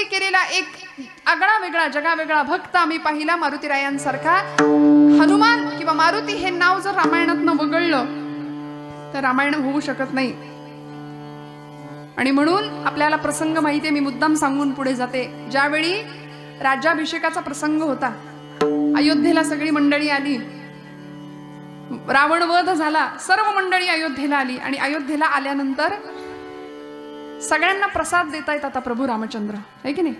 स्तुती केलेला एक आगळा वेगळा जगावेगळा भक्त आम्ही पाहिला मारुतीरायांसारखा. हनुमान किंवा मारुती हे नाव जर रामायणातनं वगळलं तर रामायण होऊ शकत नाही. आणि म्हणून आपल्याला प्रसंग माहिती आहे, मी मुद्दाम सांगून पुढे जाते. ज्यावेळी राज्याभिषेकाचा प्रसंग होता, अयोध्येला सगळी मंडळी आली, रावण वध झाला, सर्व मंडळी अयोध्येला आली. आणि अयोध्येला आल्यानंतर सगळ्यांना प्रसाद देतायत आता प्रभू रामचंद्र, आहे की नाही.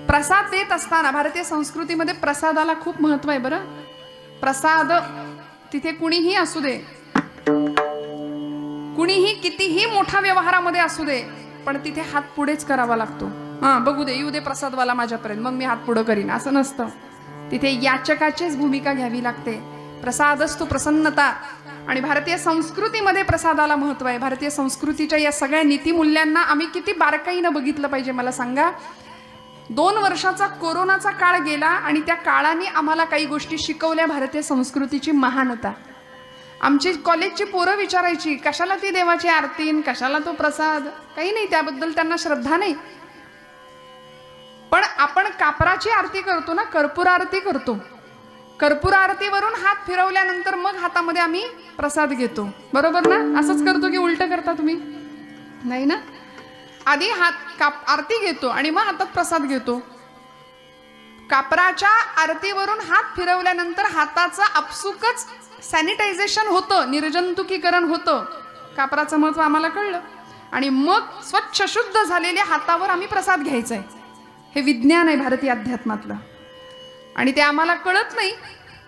प्रसाद देत असताना भारतीय संस्कृतीमध्ये प्रसादाला खूप महत्व आहे बरं. प्रसाद तिथे कुणीही असू दे, कुणीही कितीही मोठ्या व्यवहारामध्ये असू दे, पण तिथे हात पुढेच करावा लागतो. बघू दे, येऊ दे प्रसादवाला माझ्यापर्यंत, मग मी हात पुढे करीन, असं नसतं. तिथे याचकाचीच भूमिका घ्यावी लागते. प्रसाद असतो प्रसन्नता. आणि भारतीय संस्कृतीमध्ये प्रसादाला महत्व आहे. भारतीय संस्कृतीच्या या सगळ्या नीतिमूल्यांना आम्ही किती बारकाईनं बघितलं पाहिजे मला सांगा. 2 वर्षाचा कोरोनाचा काळ गेला आणि त्या काळाने आम्हाला काही गोष्टी शिकवल्या. भारतीय संस्कृतीची महानता. आमची कॉलेजची पोरं विचारायची, कशाला ती देवाची आरती, कशाला तो प्रसाद. काही नाही, त्याबद्दल त्यांना श्रद्धा नाही. पण आपण कापराची आरती करतो ना, कर्पूर आरती करतो. कर्पूर आरतीवरून हात फिरवल्यानंतर मग हातामध्ये आम्ही प्रसाद घेतो, बरोबर ना. असंच करतो की उलट करता तुम्ही? नाही ना. आधी आरती घेतो आणि मग हातात प्रसाद घेतो. कापराच्या आरतीवरून हात फिरवल्यानंतर हाताचं आपसुकच सॅनिटायझेशन होतं, निर्जंतुकीकरण होतं. कापराचं महत्व आम्हाला कळलं. आणि मग स्वच्छ शुद्ध झालेल्या हातावर आम्ही प्रसाद घ्यायचा आहे. हे विज्ञान आहे भारतीय अध्यात्मातलं. आणि ते आम्हाला कळत नाही,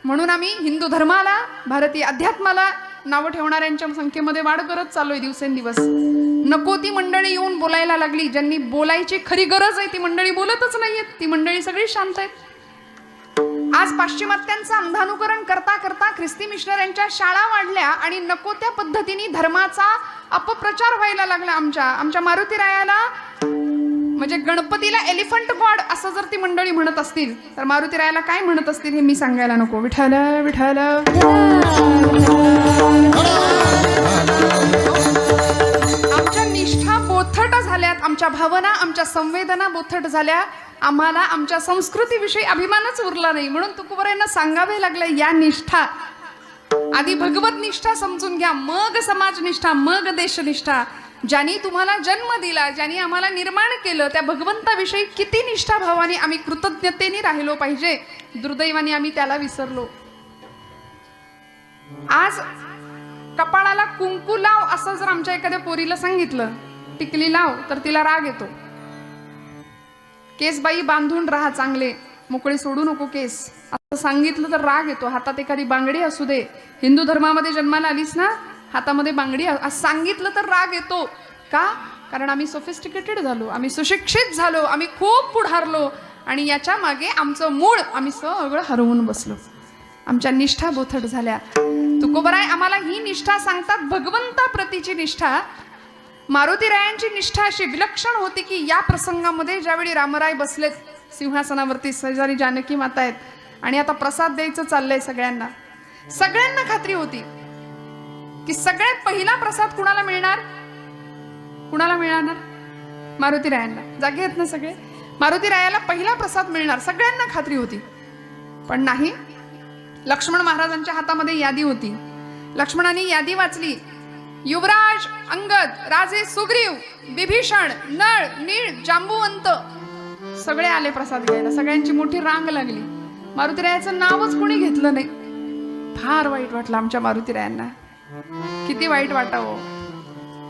म्हणून आम्ही हिंदू धर्माला, भारतीय अध्यात्माला नावं ठेवणाऱ्यांच्या संख्येमध्ये वाढ करत चाललोय दिवसेंदिवस. नको ती मंडळी येऊन बोलायला लागली. ज्यांनी बोलायची खरी गरज आहे ती मंडळी बोलतच नाहीयेत. ती मंडळी सगळी शांत आहेत. आज पाश्चिमात्यांचं अंधानुकरण करता करता ख्रिस्ती मिशनऱ्यांच्या शाळा वाढल्या आणि नको त्या पद्धतीने धर्माचा अपप्रचार व्हायला लागला. आमच्या मारुतीरायाला, म्हणजे गणपतीला एलिफंट गॉड असं जर ती मंडळी म्हणत असतील तर मारुतीरायाला काय म्हणत असतील हे मी सांगायला नको. विठ्ठल विठ्ठल. आमच्या निष्ठा बोथट झाल्यात, आमच्या भावना, आमच्या संवेदना बोथट झाल्या. आम्हाला आमच्या संस्कृतीविषयी अभिमानच उरला नाही. म्हणून तुकोबारायांना सांगावे लागले, या निष्ठा आधी भगवत निष्ठा समजून घ्या, मग समाजनिष्ठा, मग देशनिष्ठा. ज्यांनी तुम्हाला जन्म दिला, ज्यांनी आम्हाला निर्माण केलं, त्या भगवंताविषयी किती निष्ठाभावाने आम्ही कृतज्ञतेने राहिलो पाहिजे. दुर्दैवाने आम्ही त्याला विसरलो. आज कपाळाला कुंकू लाव असं जर आमच्या एखाद्या पोरीला सांगितलं, टिकली लाव, तर तिला राग येतो. केस बाई बांधून राहा, चांगले मोकळे सोडू नको केस, असं सांगितलं तर राग येतो. हातात एखादी बांगडी असू दे, हिंदू धर्मामध्ये जन्माला आलीस ना, हातामध्ये बांगडी असं सांगितलं तर राग येतो. का? कारण आम्ही सोफिस्टिकेटेड झालो, आम्ही सुशिक्षित झालो, आम्ही खूप पुढारलो. आणि याच्या मागे आमचं मूळ आम्ही सगळं हरवून बसलो. आमच्या निष्ठा बोथट झाल्या. तुकोबाराय आम्हाला ही निष्ठा सांगतात, भगवंता प्रतीची निष्ठा. मारुतीरायांची निष्ठा अशी विलक्षण होती की या प्रसंगामध्ये ज्यावेळी रामराय बसलेत सिंहासनावरती, शेजारी जानकी माता आहेत आणि आता प्रसाद द्यायचं चाललंय सगळ्यांना. सगळ्यांना खात्री होती की सगळ्यात पहिला प्रसाद कुणाला मिळणार? कुणाला मिळणार? मारुतीरायांना. जागे आहेत ना सगळे? मारुतीरायाला पहिला प्रसाद मिळणार, सगळ्यांना खात्री होती. पण नाही, लक्ष्मण महाराजांच्या हातामध्ये यादी होती. लक्ष्मणाने यादी वाचली. युवराज अंगद, राजे सुग्रीव, विभीषण, नळ, नीळ, जांबुवंत सगळे आले प्रसाद घ्यायला. सगळ्यांची मोठी रांग लागली. मारुतीरायाचं नावच कोणी घेतलं नाही. फार वाईट वाटलं आमच्या मारुतीरायांना. किती वाईट वाटावं.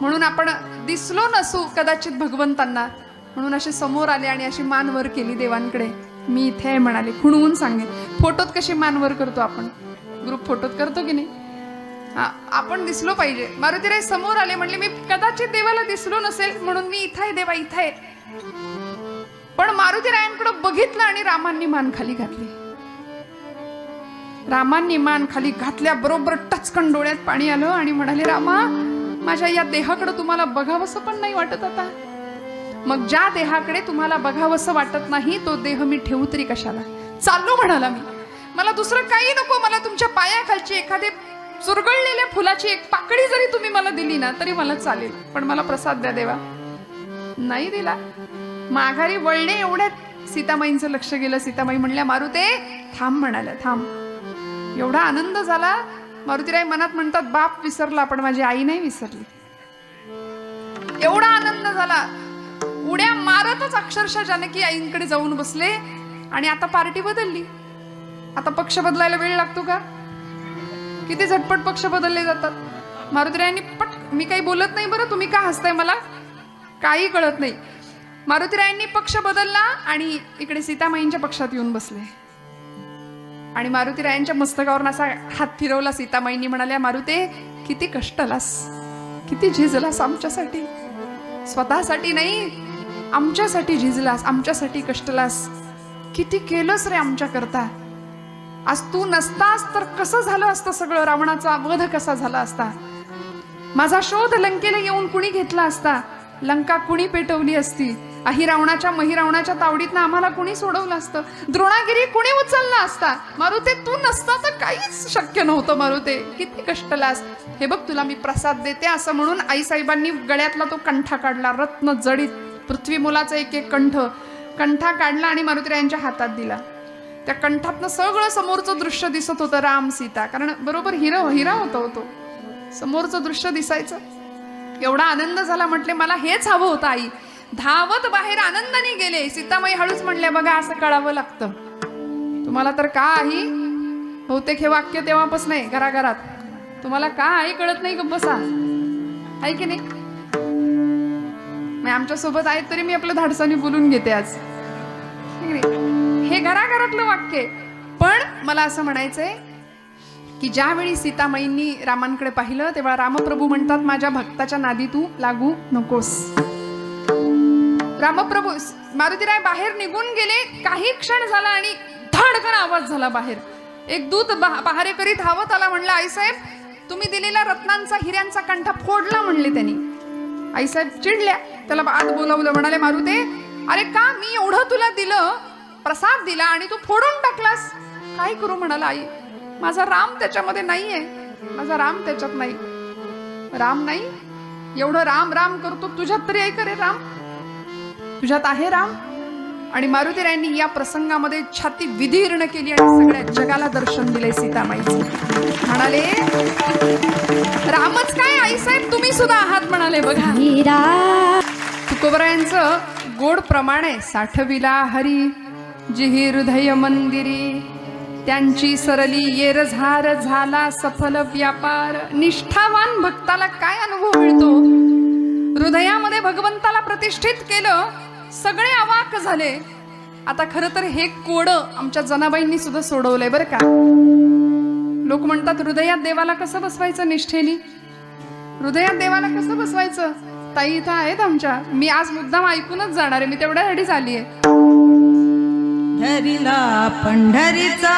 म्हणून आपण दिसलो नसू कदाचित भगवंतांना, म्हणून असे समोर आले आणि अशी मान वर केली देवांकडे. मी इथे आहे म्हणाले, खुणवून सांगे. फोटोत कशी मान वर करतो आपण, ग्रुप फोटोत करतो की नाही? आपण दिसलो पाहिजे. मारुतीराय समोर आले, म्हणले मी कदाचित देवाला दिसलो नसेल म्हणून मी इथे आहे देवा, इथे आहे. पण मारुतीरायांकडे बघितलं आणि रामांनी मान खाली घातली. रामांनी मान खाली घातल्या बरोबर टचकन डोळ्यात पाणी आलं आणि म्हणाले, रामा माझ्या या देहाकडे तुम्हाला बघावंसं पण नाही वाटत आता? मग ज्या देहाकडे तुम्हाला बघावंसं वाटत नाही तो देह मी ठेवू तरी कशाला? चाललो म्हणाला मी, मला दुसरं काही नको. मला तुमच्या पायाखालची एखादी चुरगळलेल्या फुलाची एक पाकळी जरी तुम्ही मला दिली ना तरी मला चालेल, पण मला प्रसाद द्या देवा. नाही दिला. माघारी वळणे एवढ्यात सीतामाईंचं लक्ष गेलं. सीतामाई म्हणल्या, मारुते थांब, म्हणाल्या थांब. एवढा आनंद झाला. मारुतीराय मनात म्हणतात, बाप विसरला पण माझी आई नाही विसरली. एवढा आनंद झाला. उड्या मारतच अक्षरशः जानकी आईंकडे जाऊन बसले. आणि आता पार्टी बदलली. आता पक्ष बदलायला वेळ लागतो का? किती झटपट पक्ष बदलले जातात. मारुतीरायांनी मी काही बोलत नाही बरं, तुम्ही का हसताय, मला काही कळत नाही. मारुतीरायांनी पक्ष बदलला आणि इकडे सीतामाईंच्या पक्षात येऊन बसले. आणि मारुतीरायांच्या मस्तकावरून असा हात फिरवला. सीतामाईंनी म्हणाल्या, मारुते किती कष्टलास, किती झिजलास आमच्यासाठी. स्वतःसाठी नाही, आमच्यासाठी झिजलास, आमच्यासाठी कष्टलास. किती केलंस रे आमच्या करता. आज तू नसतास तर कसं झालं असतं सगळं. रावणाचा वध कसा झाला असता. माझा शोध लंकेला येऊन कुणी घेतला असता. लंका कुणी पेटवली असती. अहिरावणाच्या महिरावणाच्या तावडीतनं आम्हाला कुणी सोडवलं असतं. द्रोणागिरी कुणी उचलला असता. मारुते तू नसता तर काहीच शक्य नव्हतं. मारुते किती कष्टलास. हे बघ तुला मी प्रसाद देते. असं म्हणून आईसाहेबांनी गळ्यातला तो कंठा काढला. रत्न जडित पृथ्वी मुलाचा एक एक कंठा काढला आणि मारुतीरायांच्या हातात दिला. त्या कंठातनं सगळं समोरचं दृश्य दिसत होतं. राम सीता, कारण बरोबर हिरा होता तो. समोरचं दृश्य दिसायचं. एवढा आनंद झाला. म्हटले मला हेच हवं होतं. आई धावत बाहेर आनंदाने गेले. सीतामाई हळूच म्हणल्या, बघा असं कळावं लागतं तुम्हाला तर का आई. बहुतेक हे वाक्य तेव्हापासून नाही घराघरात. तुम्हाला का आई कळत नाही, गप्प बसा. आहे की नाही. आमच्या सोबत आहेत तरी मी आपल्या धाडसाने बोलून घेते आज. हे घराघरातलं वाक्य. पण मला असं म्हणायचंय की ज्यावेळी सीतामाईंनी रामांकडे पाहिलं तेव्हा रामप्रभू म्हणतात, माझ्या भक्ताच्या नादी तू लागू नकोस. रामप्रभू मारुतीराय बाहेर निघून गेले. काही क्षण झाला आणि धडकन आवाज झाला बाहेर. एक दूत पहारेकरी धावत आला. म्हणलं, आईसाहेब तुम्ही दिलेला रत्नांचा हिऱ्यांचा कंठा फोडला म्हणले त्यांनी. आईसाहेब चिडल्या. त्याला आत बोलावलं. म्हणाले, मारुते अरे का मी एवढं तुला दिलं, प्रसाद दिला आणि तू फोडून टाकलास. काय करू म्हणाला. आई माझा राम त्याच्यामध्ये नाहीये. माझा राम त्याच्यात नाही. राम नाही. एवढं राम राम करतो तुझ्यात तरी आहे का रे राम. तुझ्यात आहे राम. आणि मारुतीरायांनी या प्रसंगामध्ये छाती विदीर्ण केली आणि सगळ्या जगाला दर्शन दिले सीतामाईचं. म्हणाले, रामच काय आईसाहेब तुम्ही सुद्धा आहात म्हणाले. बघा तुकोबरायांचं गोड प्रमाण आहे. साठविला हरी जिही हृदय मंदिरी, त्यांची सरली येरझार झाला सफल व्यापार. निष्ठावान भक्ताला काय अनुभव मिळतो. हृदयामध्ये भगवंताला प्रतिष्ठित केलं, सगळे अवाक झाले. आता खरं तर हे कोड आमच्या जनाबाईंनी सुद्धा सोडवलंय बरं का. लोक म्हणतात हृदयात देवाला कसं बसवायचं निष्ठेनी. हृदयात देवाला कसं बसवायचं. ताई इथं आहेत आमच्या. मी आज मुद्दाम ऐकूनच जाणार आहे. मी तेवढ्यासाठी झाली आहे. धरिला पंढरीचा